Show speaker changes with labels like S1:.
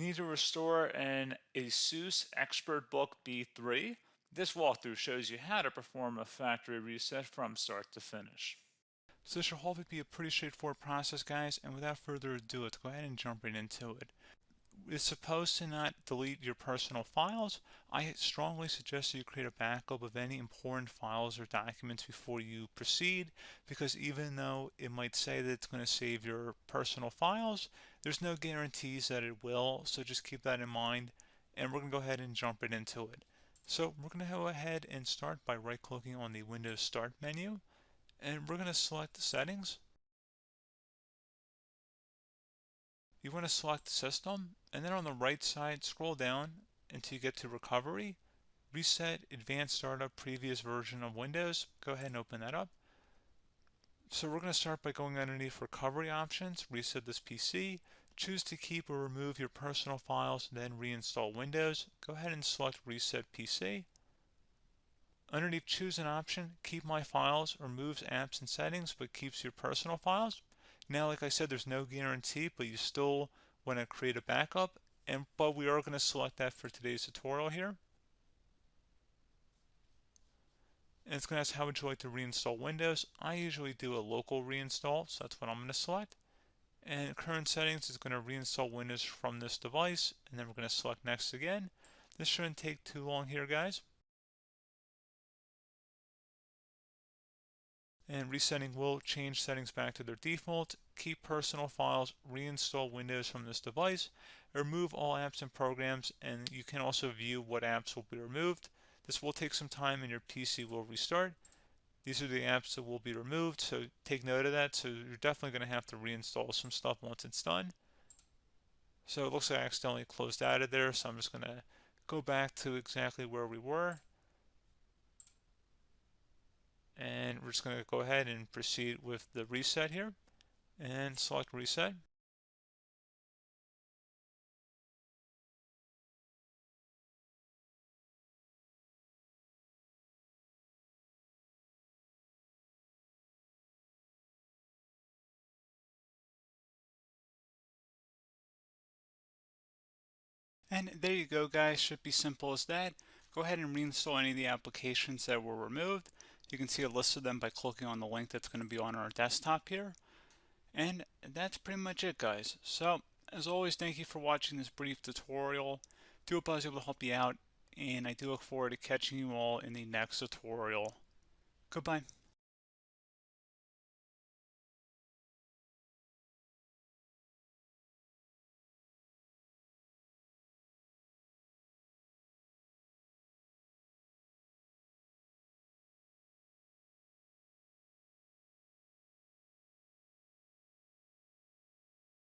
S1: Need to restore an ASUS ExpertBook B3. This walkthrough shows you how to perform a factory reset from start to finish.
S2: So this should hopefully be a pretty straightforward process, guys, and without further ado, let's go ahead and jump right into it. It's supposed to not delete your personal files. I strongly suggest that you create a backup of any important files or documents before you proceed, because even though it might say that it's going to save your personal files, there's no guarantees that it will, so just keep that in mind, and we're going to go ahead and jump right into it. So we're going to go ahead and start by right-clicking on the Windows Start menu, and we're going to select the settings. You want to select System, and then on the right side, scroll down until you get to Recovery, Reset Advanced Startup Previous Version of Windows. Go ahead and open that up. So we're going to start by going underneath Recovery Options, reset this PC, choose to keep or remove your personal files, then reinstall Windows. Go ahead and select Reset PC. Underneath Choose an option, Keep My Files removes apps and settings but keeps your personal files. Now, like I said, there's no guarantee, but you still want to create a backup, but we are going to select that for today's tutorial here. And it's going to ask how would you like to reinstall Windows. I usually do a local reinstall, so that's what I'm going to select. And current settings is going to reinstall Windows from this device, and then we're going to select Next again. This shouldn't take too long here, guys. And resetting will change settings back to their default, keep personal files, reinstall Windows from this device, remove all apps and programs, and you can also view what apps will be removed. This will take some time and your PC will restart. These are the apps that will be removed, so take note of that. So you're definitely going to have to reinstall some stuff once it's done. So it looks like I accidentally closed out of there, so I'm just going to go back to exactly where we were. And we're just going to go ahead and proceed with the reset here and select reset.
S3: And there you go, guys. Should be simple as that. Go ahead and reinstall any of the applications that were removed. You can see a list of them by clicking on the link that's going to be on our desktop here. And that's pretty much it, guys. So, as always, thank you for watching this brief tutorial. Do hope I was able to help you out, and I do look forward to catching you all in the next tutorial. Goodbye.